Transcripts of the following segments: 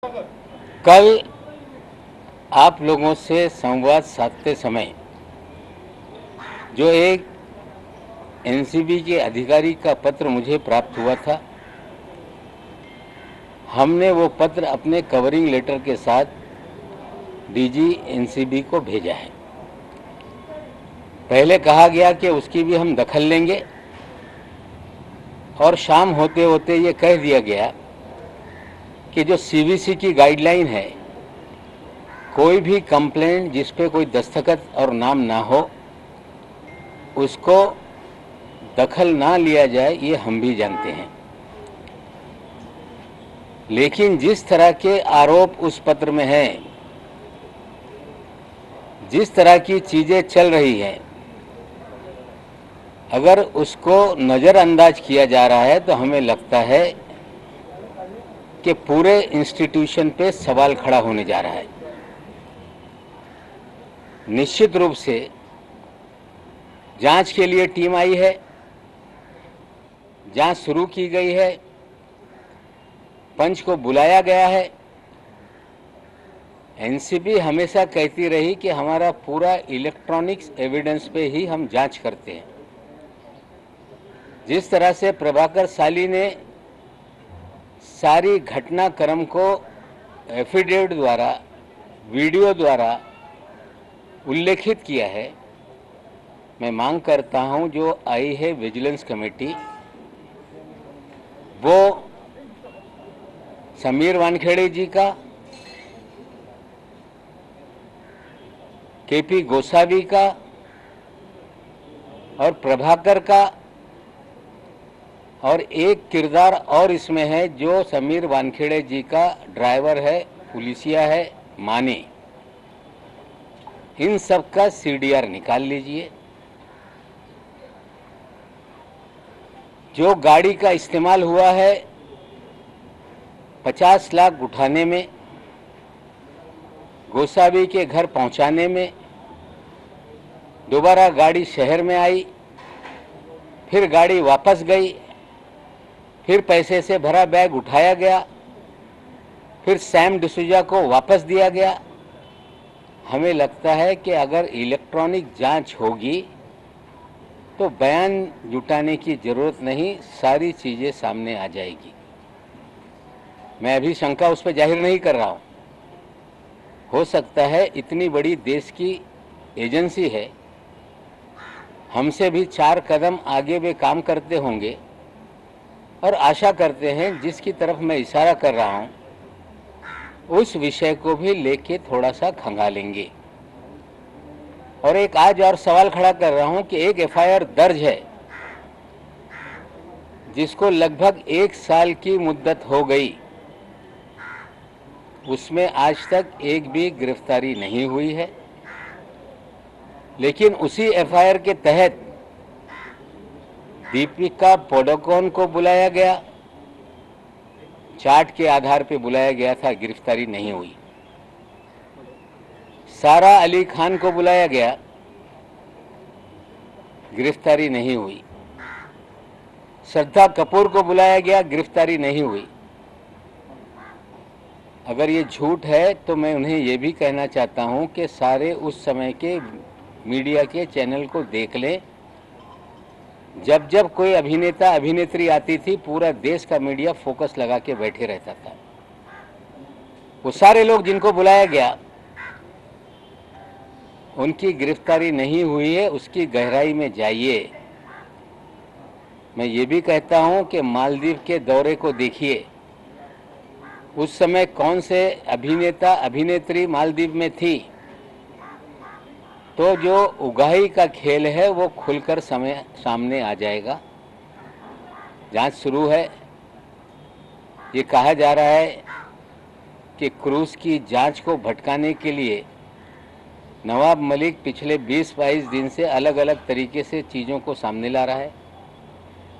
कल आप लोगों से संवाद साधते समय जो एक एनसीबी के अधिकारी का पत्र मुझे प्राप्त हुआ था, हमने वो पत्र अपने कवरिंग लेटर के साथ डीजी एनसीबी को भेजा है। पहले कहा गया कि उसकी भी हम दखल लेंगे और शाम होते होते ये कह दिया गया कि जो सीवीसी की गाइडलाइन है, कोई भी कंप्लेंट जिस पे कोई दस्तखत और नाम ना हो उसको दखल ना लिया जाए, ये हम भी जानते हैं। लेकिन जिस तरह के आरोप उस पत्र में हैं, जिस तरह की चीज़ें चल रही हैं, अगर उसको नज़रअंदाज किया जा रहा है तो हमें लगता है कि पूरे इंस्टीट्यूशन पे सवाल खड़ा होने जा रहा है। निश्चित रूप से जांच के लिए टीम आई है, जांच शुरू की गई है, पंच को बुलाया गया है। एनसीबी हमेशा कहती रही कि हमारा पूरा इलेक्ट्रॉनिक्स एविडेंस पे ही हम जांच करते हैं। जिस तरह से प्रभाकर साली ने सारी घटनाक्रम को एफिडेविट द्वारा, वीडियो द्वारा उल्लेखित किया है, मैं मांग करता हूं जो आई है विजिलेंस कमेटी, वो समीर वानखेड़े जी का, केपी गोसावी का और प्रभाकर का, और एक किरदार और इसमें है जो समीर वानखेड़े जी का ड्राइवर है, पुलिसिया है, मानी। इन सब का सीडीआर निकाल लीजिए। जो गाड़ी का इस्तेमाल हुआ है 50 लाख उठाने में, गोसावी के घर पहुंचाने में, दोबारा गाड़ी शहर में आई, फिर गाड़ी वापस गई, फिर पैसे से भरा बैग उठाया गया, फिर सैम डिसूजा को वापस दिया गया। हमें लगता है कि अगर इलेक्ट्रॉनिक जांच होगी तो बयान जुटाने की जरूरत नहीं, सारी चीजें सामने आ जाएगी। मैं अभी शंका उस पर जाहिर नहीं कर रहा हूं। हो सकता है इतनी बड़ी देश की एजेंसी है, हमसे भी 4 कदम आगे वे काम करते होंगे, और आशा करते हैं जिसकी तरफ मैं इशारा कर रहा हूं उस विषय को भी लेके थोड़ा सा खंगालेंगे। और एक आज और सवाल खड़ा कर रहा हूं कि एक एफआईआर दर्ज है जिसको लगभग 1 साल की मुद्दत हो गई, उसमें आज तक एक भी गिरफ्तारी नहीं हुई है। लेकिन उसी एफआईआर के तहत दीपिका पादुकोण को बुलाया गया, चार्ट के आधार पर बुलाया गया था, गिरफ्तारी नहीं हुई। सारा अली खान को बुलाया गया, गिरफ्तारी नहीं हुई। श्रद्धा कपूर को बुलाया गया, गिरफ्तारी नहीं हुई। अगर ये झूठ है तो मैं उन्हें ये भी कहना चाहता हूं कि सारे उस समय के मीडिया के चैनल को देख लें। जब जब कोई अभिनेता अभिनेत्री आती थी, पूरा देश का मीडिया फोकस लगा के बैठे रहता था। वो सारे लोग जिनको बुलाया गया उनकी गिरफ्तारी नहीं हुई है, उसकी गहराई में जाइए। मैं ये भी कहता हूं कि मालदीव के दौरे को देखिए, उस समय कौन से अभिनेता अभिनेत्री मालदीव में थी। तो जो उगाही का खेल है वो खुलकर सामने आ जाएगा। जांच शुरू है। ये कहा जा रहा है कि क्रूज की जांच को भटकाने के लिए नवाब मलिक पिछले 20-22 दिन से अलग अलग तरीके से चीज़ों को सामने ला रहा है।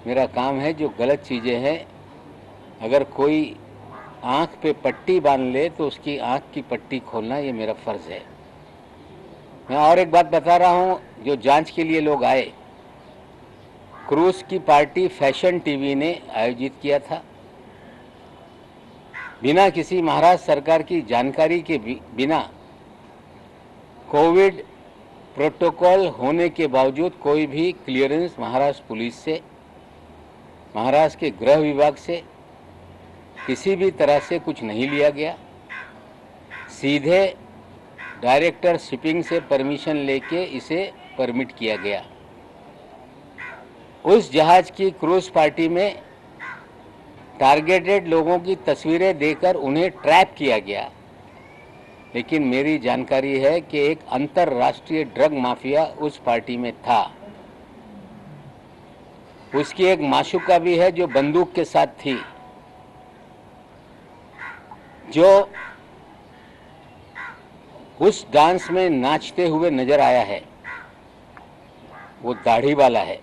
मेरा काम है जो गलत चीज़ें हैं, अगर कोई आँख पे पट्टी बांध ले तो उसकी आँख की पट्टी खोलना ये मेरा फ़र्ज़ है। मैं और एक बात बता रहा हूँ, जो जांच के लिए लोग आए, क्रूज की पार्टी फैशन टीवी ने आयोजित किया था। बिना किसी महाराष्ट्र सरकार की जानकारी के बिना कोविड प्रोटोकॉल होने के बावजूद कोई भी क्लियरेंस महाराष्ट्र पुलिस से, महाराष्ट्र के गृह विभाग से किसी भी तरह से कुछ नहीं लिया गया। सीधे डायरेक्टर शिपिंग से परमिशन लेके इसे परमिट किया गया। उस जहाज की क्रूज पार्टी में टारगेटेड लोगों की तस्वीरें देकर उन्हें ट्रैप किया गया। लेकिन मेरी जानकारी है कि एक अंतर्राष्ट्रीय ड्रग माफिया उस पार्टी में था। उसकी एक माशूका भी है जो बंदूक के साथ थी, जो उस डांस में नाचते हुए नजर आया है। वो दाढ़ी वाला है।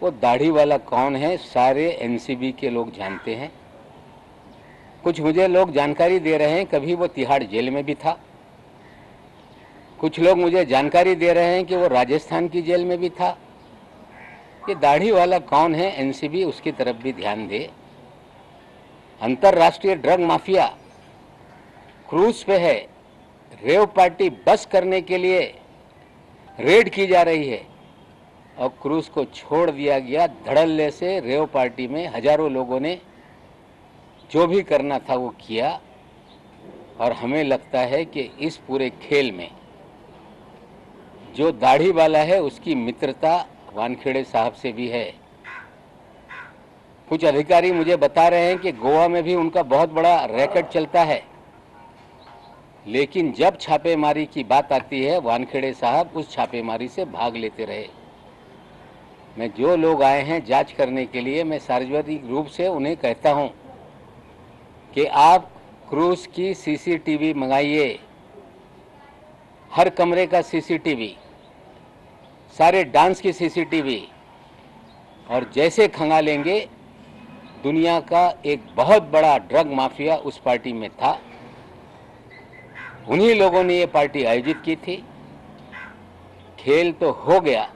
वो दाढ़ी वाला कौन है, सारे एनसीबी के लोग जानते हैं। कुछ मुझे लोग जानकारी दे रहे हैं कभी वो तिहाड़ जेल में भी था। कुछ लोग मुझे जानकारी दे रहे हैं कि वो राजस्थान की जेल में भी था। ये दाढ़ी वाला कौन है, एनसीबी उसकी तरफ भी ध्यान दे। अंतर्राष्ट्रीय ड्रग माफिया क्रूज पे है। रेव पार्टी बस करने के लिए रेड की जा रही है और क्रूज को छोड़ दिया गया। धड़ल्ले से रेव पार्टी में हजारों लोगों ने जो भी करना था वो किया। और हमें लगता है कि इस पूरे खेल में जो दाढ़ी वाला है उसकी मित्रता वानखेड़े साहब से भी है। कुछ अधिकारी मुझे बता रहे हैं कि गोवा में भी उनका बहुत बड़ा रैकेट चलता है। लेकिन जब छापेमारी की बात आती है, वानखेड़े साहब उस छापेमारी से भाग लेते रहे। मैं जो लोग आए हैं जांच करने के लिए, मैं सार्वजनिक रूप से उन्हें कहता हूं कि आप क्रूज की सीसीटीवी मंगाइए, हर कमरे का सीसीटीवी, सारे डांस की सीसीटीवी, और जैसे खंगालेंगे दुनिया का एक बहुत बड़ा ड्रग माफिया उस पार्टी में था। उन्हीं लोगों ने ये पार्टी आयोजित की थी। खेल तो हो गया,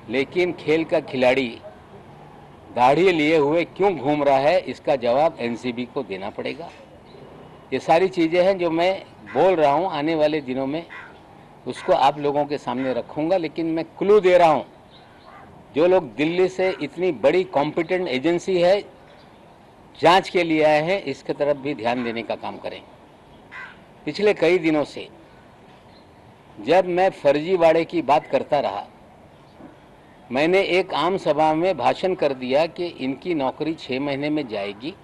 लेकिन खेल का खिलाड़ी दाढ़ी लिए हुए क्यों घूम रहा है, इसका जवाब एनसीबी को देना पड़ेगा। ये सारी चीज़ें हैं जो मैं बोल रहा हूँ, आने वाले दिनों में उसको आप लोगों के सामने रखूँगा। लेकिन मैं क्लू दे रहा हूँ, जो लोग दिल्ली से इतनी बड़ी कॉम्पिटेंट एजेंसी है जांच के लिए आए हैं, इसके तरफ भी ध्यान देने का काम करें। पिछले कई दिनों से जब मैं फर्जीवाड़े की बात करता रहा, मैंने एक आम सभा में भाषण कर दिया कि इनकी नौकरी 6 महीने में जाएगी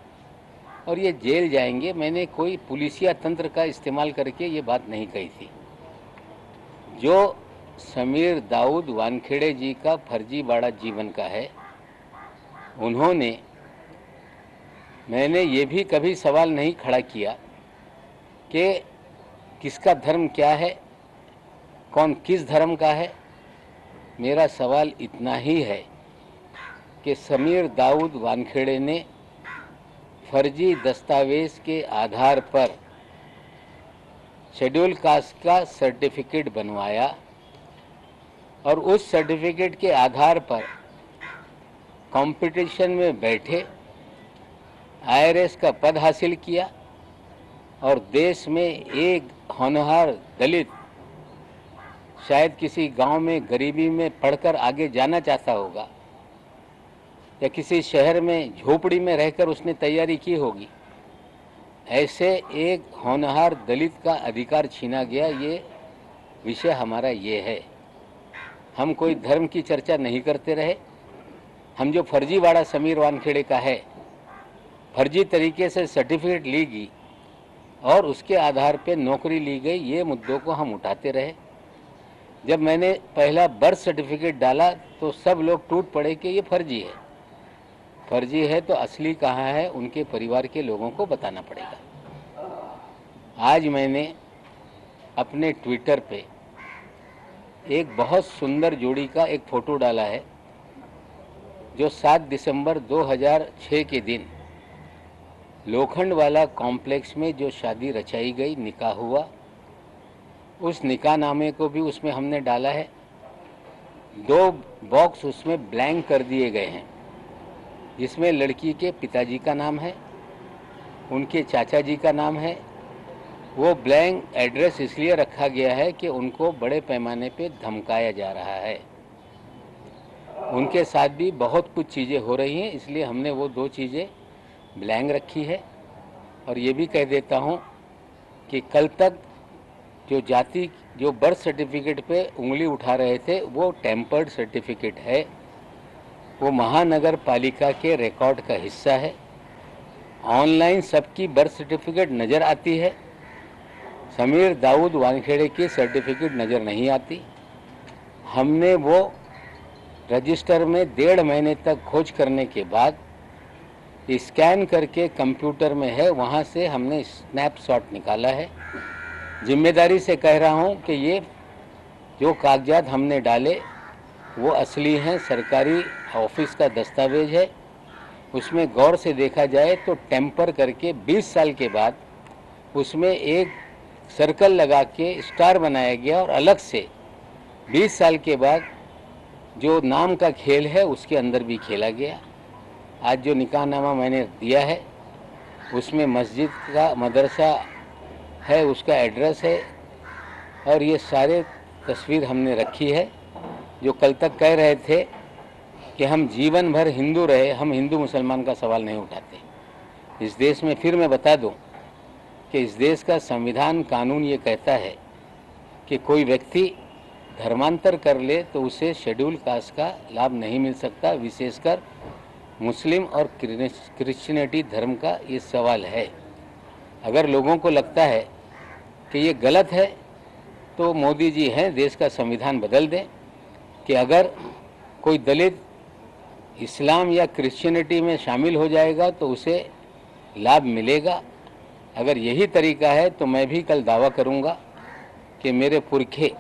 और ये जेल जाएंगे। मैंने कोई पुलिसिया तंत्र का इस्तेमाल करके ये बात नहीं कही थी। जो समीर दाऊद वानखेड़े जी का फर्जीवाड़ा जीवन का है, उन्होंने, मैंने ये भी कभी सवाल नहीं खड़ा किया कि किसका धर्म क्या है, कौन किस धर्म का है। मेरा सवाल इतना ही है कि समीर दाऊद वानखेड़े ने फर्जी दस्तावेज के आधार पर शेड्यूल कास्ट का सर्टिफिकेट बनवाया और उस सर्टिफिकेट के आधार पर कंपटीशन में बैठे, आईआरएस का पद हासिल किया और देश में एक होनहार दलित शायद किसी गांव में गरीबी में पढ़कर आगे जाना चाहता होगा या किसी शहर में झोपड़ी में रहकर उसने तैयारी की होगी, ऐसे एक होनहार दलित का अधिकार छीना गया। ये विषय हमारा ये है। हम कोई धर्म की चर्चा नहीं करते रहे। हम जो फर्जीवाड़ा समीर वानखेड़े का है, फर्जी तरीके से सर्टिफिकेट ली गई और उसके आधार पे नौकरी ली गई, ये मुद्दों को हम उठाते रहे। जब मैंने पहला बर्थ सर्टिफिकेट डाला तो सब लोग टूट पड़े कि ये फर्जी है। फर्जी है तो असली कहाँ है, उनके परिवार के लोगों को बताना पड़ेगा। आज मैंने अपने ट्विटर पे एक बहुत सुंदर जोड़ी का एक फ़ोटो डाला है, जो 7 दिसंबर 2006 के दिन लोखंडवाला कॉम्प्लेक्स में जो शादी रचाई गई, निकाह हुआ, उस निकाह नामे को भी उसमें हमने डाला है। 2 बॉक्स उसमें ब्लैंक कर दिए गए हैं, जिसमें लड़की के पिताजी का नाम है उनके चाचा जी का नाम है। वो ब्लैंक एड्रेस इसलिए रखा गया है कि उनको बड़े पैमाने पे धमकाया जा रहा है। उनके साथ भी बहुत कुछ चीज़ें हो रही हैं, इसलिए हमने वो 2 चीज़ें ब्लैंक रखी है। और ये भी कह देता हूँ कि कल तक जो बर्थ सर्टिफिकेट पे उंगली उठा रहे थे वो टेम्पर्ड सर्टिफिकेट है, वो महानगर पालिका के रिकॉर्ड का हिस्सा है। ऑनलाइन सबकी बर्थ सर्टिफिकेट नज़र आती है, समीर दाऊद वानखेड़े की सर्टिफिकेट नज़र नहीं आती। हमने वो रजिस्टर में 1.5 महीने तक खोज करने के बाद स्कैन करके कंप्यूटर में है, वहाँ से हमने स्नैपशॉट निकाला है। जिम्मेदारी से कह रहा हूँ कि ये जो कागजात हमने डाले वो असली हैं, सरकारी ऑफिस का दस्तावेज है। उसमें गौर से देखा जाए तो टेम्पर करके 20 साल के बाद उसमें एक सर्कल लगा के स्टार बनाया गया और अलग से 20 साल के बाद जो नाम का खेल है उसके अंदर भी खेला गया। आज जो निकाहनामा मैंने दिया है उसमें मस्जिद का मदरसा है, उसका एड्रेस है और ये सारे तस्वीर हमने रखी है। जो कल तक कह रहे थे कि हम जीवन भर हिंदू रहे, हम हिंदू मुसलमान का सवाल नहीं उठाते। इस देश में फिर मैं बता दूं कि इस देश का संविधान कानून ये कहता है कि कोई व्यक्ति धर्मांतर कर ले तो उसे शेड्यूल कास्ट का लाभ नहीं मिल सकता। विशेषकर मुस्लिम और क्रिश्चियनिटी धर्म का ये सवाल है। अगर लोगों को लगता है कि ये गलत है तो मोदी जी हैं, देश का संविधान बदल दें कि अगर कोई दलित इस्लाम या क्रिश्चियनिटी में शामिल हो जाएगा तो उसे लाभ मिलेगा। अगर यही तरीका है तो मैं भी कल दावा करूंगा कि मेरे पुरखे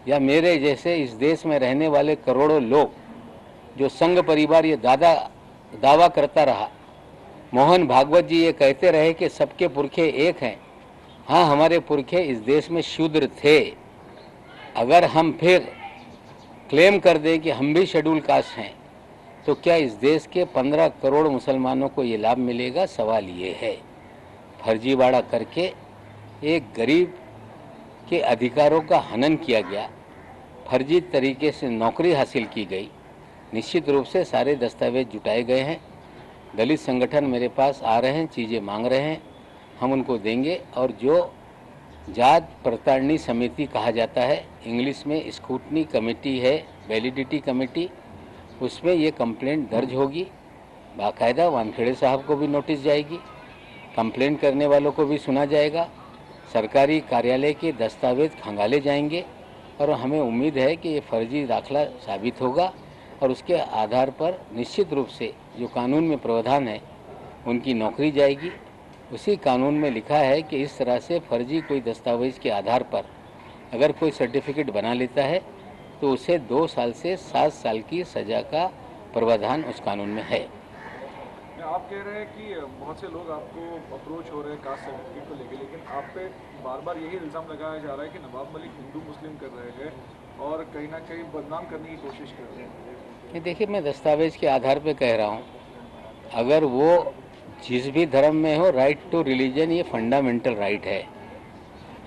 या मेरे जैसे इस देश में रहने वाले करोड़ों लोग, जो संघ परिवार ये दावा करता रहा, मोहन भागवत जी ये कहते रहे कि सबके पुरखे एक हैं। हाँ, हमारे पुरखे इस देश में शूद्र थे। अगर हम फिर क्लेम कर दें कि हम भी शेड्यूल कास्ट हैं तो क्या इस देश के 15 करोड़ मुसलमानों को ये लाभ मिलेगा? सवाल ये है। फर्जीवाड़ा करके एक गरीब के अधिकारों का हनन किया गया, फर्जी तरीके से नौकरी हासिल की गई। निश्चित रूप से सारे दस्तावेज जुटाए गए हैं। दलित संगठन मेरे पास आ रहे हैं, चीज़ें मांग रहे हैं, हम उनको देंगे। और जो जात प्रताड़नी समिति कहा जाता है, इंग्लिश में स्क्रूटनी कमेटी है, वैलिडिटी कमेटी, उसमें ये कंप्लेंट दर्ज होगी। बाकायदा वानखेड़े साहब को भी नोटिस जाएगी, कंप्लेंट करने वालों को भी सुना जाएगा, सरकारी कार्यालय के दस्तावेज खंगाले जाएंगे और हमें उम्मीद है कि ये फर्जी दाखला साबित होगा और उसके आधार पर निश्चित रूप से जो कानून में प्रावधान है उनकी नौकरी जाएगी। उसी कानून में लिखा है कि इस तरह से फर्जी कोई दस्तावेज के आधार पर अगर कोई सर्टिफिकेट बना लेता है तो उसे 2 साल से 7 साल की सज़ा का प्रावधान उस कानून में है। आप कह रहे हैं कि बहुत से लोग आपको अप्रोच हो रहे हैं कास्ट सर्टिफिकेट को लेकर, लेकिन आप पे बार बार यही इल्ज़ाम लगाया जा रहा है कि नवाब मलिक हिंदू मुस्लिम कर रहे हैं और कहीं ना कहीं बदनाम करने की कोशिश कर रहे हैं। देखिए, मैं दस्तावेज के आधार पर कह रहा हूँ, अगर वो जिस भी धर्म में हो, राइट टू रिलीजन ये फंडामेंटल राइट है।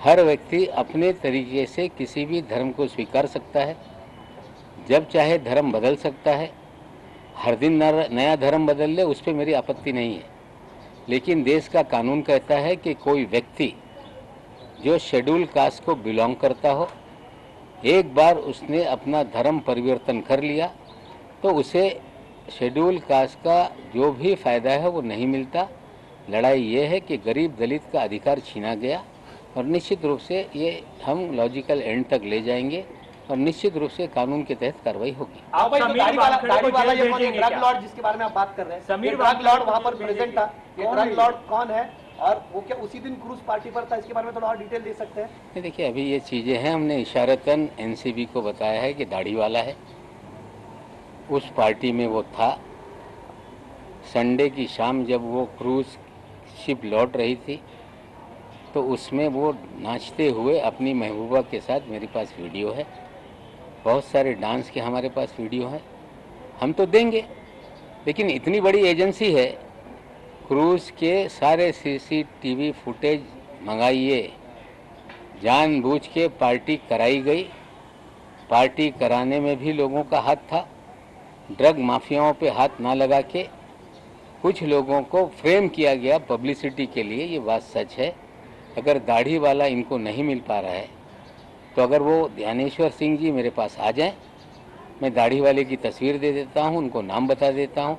हर व्यक्ति अपने तरीके से किसी भी धर्म को स्वीकार सकता है, जब चाहे धर्म बदल सकता है। हर दिन नया धर्म बदल ले, उस पर मेरी आपत्ति नहीं है। लेकिन देश का कानून कहता है कि कोई व्यक्ति जो शेड्यूल कास्ट को बिलोंग करता हो, एक बार उसने अपना धर्म परिवर्तन कर लिया तो उसे शेड्यूल कास्ट का जो भी फ़ायदा है वो नहीं मिलता। लड़ाई ये है कि गरीब दलित का अधिकार छीना गया और निश्चित रूप से ये हम लॉजिकल एंड तक ले जाएंगे और निश्चित रूप से कानून के तहत कार्रवाई होगी। आप दाढ़ी वाला ये कौन है? ड्रग लॉर्ड जिसके बारे में आप बात कर रहे हैं, समीर ड्रग लॉर्ड वहाँ पर प्रेजेंट था, ये ड्रग लॉर्ड कौन है और वो क्या उसी दिन क्रूज पार्टी पर था? इसके बारे में थोड़ा और डिटेल दे सकते हैं? देखिए, अभी ये चीज़ें हैं, हमने इशारतन एनसीबी को बताया है कि दाढ़ी वाला है, उस पार्टी में वो था। संडे की शाम जब वो क्रूज शिप लौट रही थी तो उसमें वो नाचते हुए अपनी महबूबा के साथ, मेरे पास वीडियो है, बहुत सारे डांस के हमारे पास वीडियो हैं, हम तो देंगे। लेकिन इतनी बड़ी एजेंसी है क्रूज के सारे सीसीटीवी फुटेज मंगाइए। जानबूझ के पार्टी कराई गई, पार्टी कराने में भी लोगों का हाथ था। ड्रग माफियाओं पे हाथ ना लगा के कुछ लोगों को फ्रेम किया गया पब्लिसिटी के लिए, ये बात सच है। अगर दाढ़ी वाला इनको नहीं मिल पा रहा है तो अगर वो ध्यानेश्वर सिंह जी मेरे पास आ जाएं, मैं दाढ़ी वाले की तस्वीर दे देता हूं, उनको नाम बता देता हूं।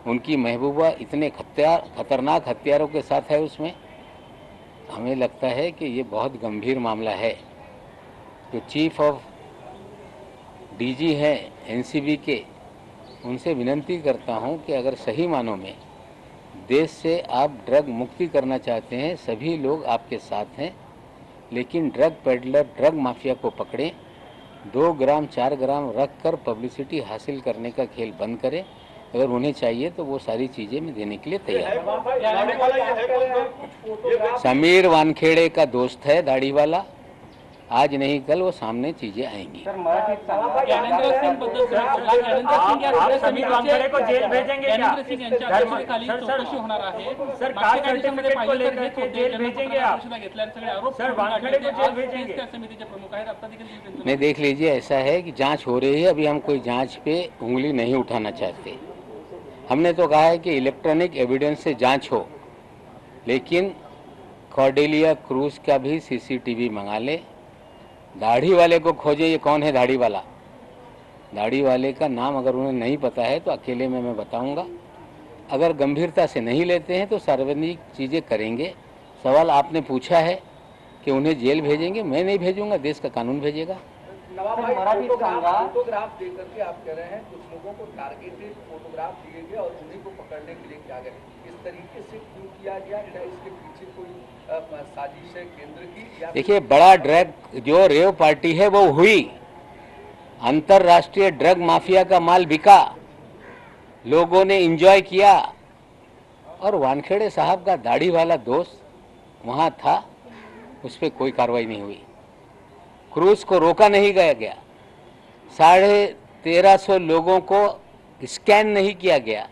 उनकी महबूबा इतने खतरनाक हथियारों के साथ है उसमें। हमें लगता है कि ये बहुत गंभीर मामला है। जो चीफ ऑफ डीजी हैं एनसीबी के, उनसे विनती करता हूं कि अगर सही मानों में देश से आप ड्रग मुक्ति करना चाहते हैं, सभी लोग आपके साथ हैं, लेकिन ड्रग पेडलर, ड्रग माफिया को पकड़ें, 2 ग्राम 4 ग्राम रख कर पब्लिसिटी हासिल करने का खेल बंद करें। अगर उन्हें चाहिए तो वो सारी चीज़ें मैं देने के लिए तैयार हूँ। समीर वानखेड़े का दोस्त है दाढ़ी वाला, आज नहीं कल वो सामने चीजें आएंगी। सर समीर वानखेड़े को जेल भेजेंगे क्या? जेल भेजेंगे आप? सर वानखेड़े को जेल भेजेंगे? नहीं, देख लीजिए, ऐसा है कि जांच हो रही है, अभी हम कोई जांच पे उंगली नहीं उठाना चाहते। हमने तो कहा है कि इलेक्ट्रॉनिक एविडेंस से जांच हो, लेकिन कॉर्डेलिया क्रूज का भी सीसीटीवी मंगा ले। दाढ़ी वाले को खोजे, ये कौन है दाढ़ी वाला? दाढ़ी वाले का नाम अगर उन्हें नहीं पता है तो अकेले में मैं बताऊंगा। अगर गंभीरता से नहीं लेते हैं तो सार्वजनिक चीज़ें करेंगे। सवाल आपने पूछा है कि उन्हें जेल भेजेंगे, मैं नहीं भेजूंगा, देश का कानून भेजेगा। फोटोग्राफ दे करके आप कह रहे हैं कुछ लोगों को टारगेटेड फोटोग्राफ दिए गए और उन्हीं को पकड़ने के लिए किया गया। इस तरीके से क्यों किया गया? क्या इसके पीछे कोई साजिश है केंद्र की? देखिए, बड़ा ड्रग जो रेव पार्टी है वो हुई, अंतरराष्ट्रीय ड्रग माफिया का माल बिका, लोगों ने एंजॉय किया, और वानखेड़े साहब का दाढ़ी वाला दोस्त वहां था, उस पर कोई कार्रवाई नहीं हुई। क्रूज को रोका नहीं गया, 1350 लोगों को स्कैन नहीं किया गया,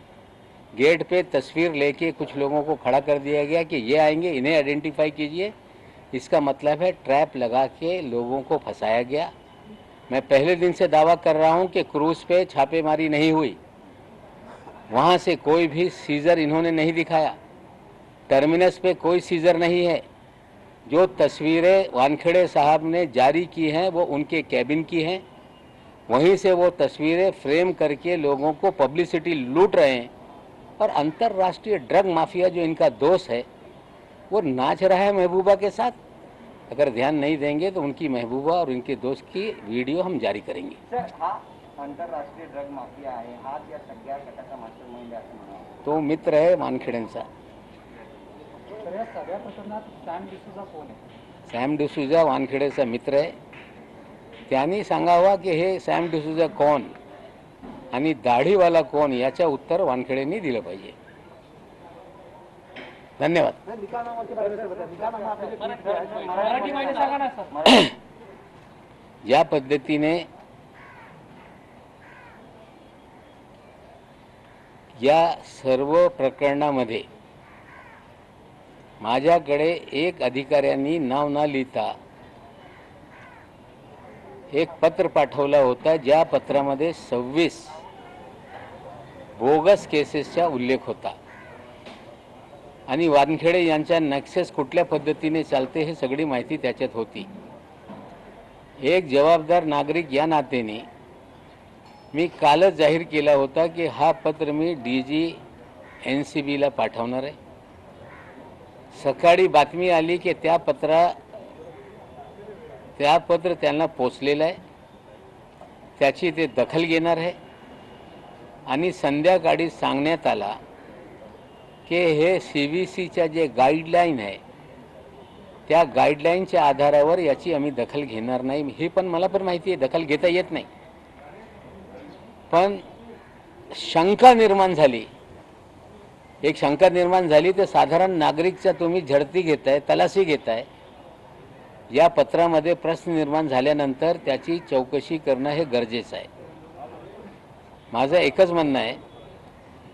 गेट पे तस्वीर लेके कुछ लोगों को खड़ा कर दिया गया कि ये आएंगे, इन्हें आइडेंटिफाई कीजिए। इसका मतलब है ट्रैप लगा के लोगों को फंसाया गया। मैं पहले दिन से दावा कर रहा हूं कि क्रूज पे छापेमारी नहीं हुई, वहां से कोई भी सीजर इन्होंने नहीं दिखाया, टर्मिनस पे कोई सीजर नहीं है। जो तस्वीरें वानखेड़े साहब ने जारी की हैं वो उनके कैबिन की हैं, वहीं से वो तस्वीरें फ्रेम करके लोगों को पब्लिसिटी लूट रहे हैं। और अंतर्राष्ट्रीय ड्रग माफिया जो इनका दोस्त है वो नाच रहा है महबूबा के साथ। अगर ध्यान नहीं देंगे तो उनकी महबूबा और उनके दोस्त की वीडियो हम जारी करेंगे। सर, हा आंतरराष्ट्रीय ड्रग माफिया आहे, हाच या सगळ्या गटाचा मास्टरमाइंड आहे असं म्हणावं? तो मित्र है वानखेड़ेंचा। तर या सगळ्या प्रकरणात सॅम डिसूजा कोण आहे? सॅम डिसूजा वानखेड़ेचा मित्र आहे। त्यांनी सांगावा की हे सॅम डिसूजा कोण आणि दाढीवाला कोण, याचं उत्तर वानखेड़ेंनी दिलं पाहिजे। धन्यवाद। ज्या पद्धतीने या सर्व प्रकरणामध्ये माझ्याकडे एक अधिकाऱ्यांनी नाव न लिहिता एक पत्र पाठवला होता, ज्या पत्रामध्ये 26 बोगस केसेसचा उल्लेख होता आणि वानखेड़े यांचा नक्सेस कुठल्या पद्धतीने चालते हे सगळी माहिती त्याच्यात होती। एक जबाबदार नागरिक या नात्याने मी कालच जाहीर केला होता की हा पत्र मी डीजी एनसीबीला पाठवणार आहे। सकाळी बातमी आली की त्या पत्र त्यांना पोचलेलं आहे, त्याची ते दखल घेणार आहे आणि संध्याकाळी सांगण्यात आला की हे CBCच्या जे गाईडलाईन आहे त्या गाईडलाईनच्या आधारावर याची आम्ही दखल घेणार नाही। हे पण मला पण माहिती आहे, दखल घेता येत नाही, पण शंका निर्माण झाली। एक शंका निर्माण झाली तर साधारण नागरिकचा तुम्ही झडती घेताय, तलाशी घेताय। या पत्रामध्ये प्रश्न निर्माण झाल्यानंतर त्याची चौकशी करणं हे गरजेचं आहे। माझं एकच म्हणणं आहे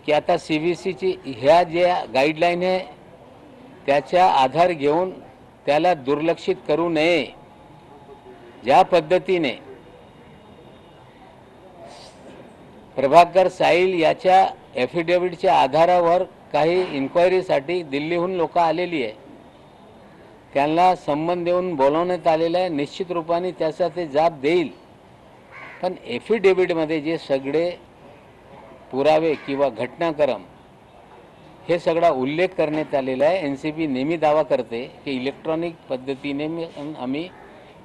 की आता CBCची ह्या ज्या गाईडलाईन आहे त्याचा आधार घेऊन त्याला दुर्लक्षित करू नये. ज्या पद्धतीने प्रभाकर साहिल याच्या ॲफिडेव्हिटच्या आधारावर काही इन्क्वायरीसाठी दिल्लीहून लोक आलेली आहे, त्यांना संबंध देऊन बोलवण्यात आलेलं आहे. निश्चित रूपाने त्याचा ते जाब देईल. पण ॲफिडेव्हिटमध्ये जे सगळे पुरावे किंवा घटनाक्रम हे सगळा उल्लेख करण्यात आलेला आहे. NCB नेहमी दावा करते की इलेक्ट्रॉनिक पद्धतीने आम्ही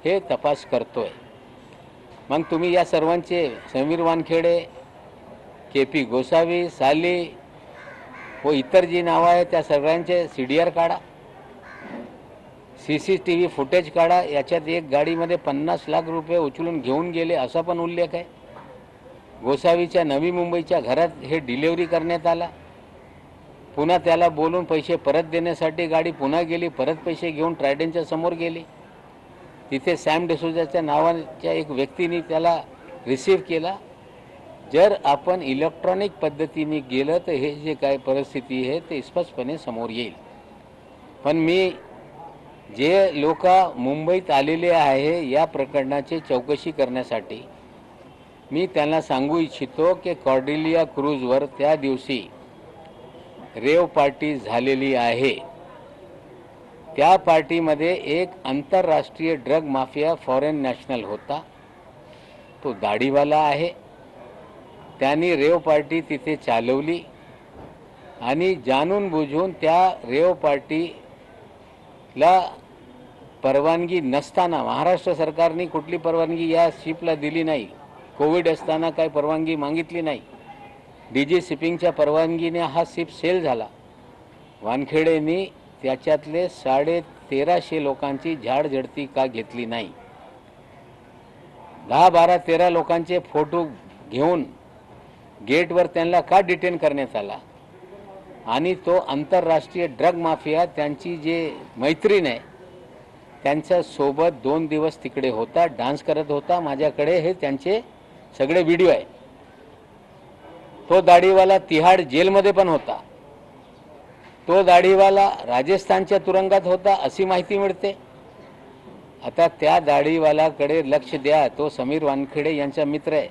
हे तपास करतोय. मग तुम्ही या सर्वांचे समीर वानखेडे, KP गोसावी, साली व इतर जी नावं आहेत त्या सगळ्यांचे CDR काढा, CCTV फुटेज काढा. याच्यात एक गाडीमध्ये 50 लाख रुपये उचलून घेऊन गेले असा पण उल्लेख आहे. गोसावीच्या नवी मुंबईच्या घरात हे डिलिव्हरी करण्यात आला. पुन्हा त्याला बोलून पैसे परत देण्यासाठी गाडी पुन्हा गेली, परत पैसे घेऊन ट्रायडनच्या समोर गेली. तिथे सॅम डिसोजाच्या नावाच्या एक व्यक्तीने त्याला रिसीव्ह केला. जर आपण इलेक्ट्रॉनिक पद्धतीने गेलं तर हे जे काय परिस्थिती आहे ते स्पष्टपणे समोर येईल. पण मी जे लोक मुंबईत आलेले आहे या प्रकरणाची चौकशी करण्यासाठी मी त्यांना सांगू इच्छितो की कॉर्डेलिया क्रूजवर त्या दिवशी रेव पार्टी झालेली आहे. त्या पार्टीमध्ये एक आंतरराष्ट्रीय ड्रग माफिया फॉरेन नॅशनल होता, तो दाढीवाला आहे. त्यांनी रेव पार्टी तिथे चालवली आणि जाणून बुजून त्या रेव पार्टीला परवानगी नसताना, महाराष्ट्र सरकारने कुठली परवानगी या शिपला दिली नाही, कोविड असताना काही परवानगी मागितली नाही, DG शिपिंगच्या परवानगीने हा शिप सेल झाला. वानखेडेंनी त्याच्यातले 1350 लोकांची झाडझडती का घेतली नाही? 10, 12, 13 लोकांचे फोटो घेऊन गेटवर त्यांना का डिटेन करण्यात आला? आणि तो आंतरराष्ट्रीय ड्रग माफिया त्यांची जे मैत्रीण आहे त्यांच्यासोबत 2 दिवस तिकडे होता, डान्स करत होता. माझ्याकडे हे त्यांचे सगळे व्हिडिओ आहे. तो दाढीवाला तिहाड जेलमध्ये पण होता. तो दाढीवाला राजस्थानच्या तुरुंगात होता अशी माहिती मिळते. आता त्या दाढीवालाकडे लक्ष द्या. तो समीर वानखेडे यांचा मित्र आहे.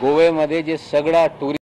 गोव्यामध्ये जे सगळा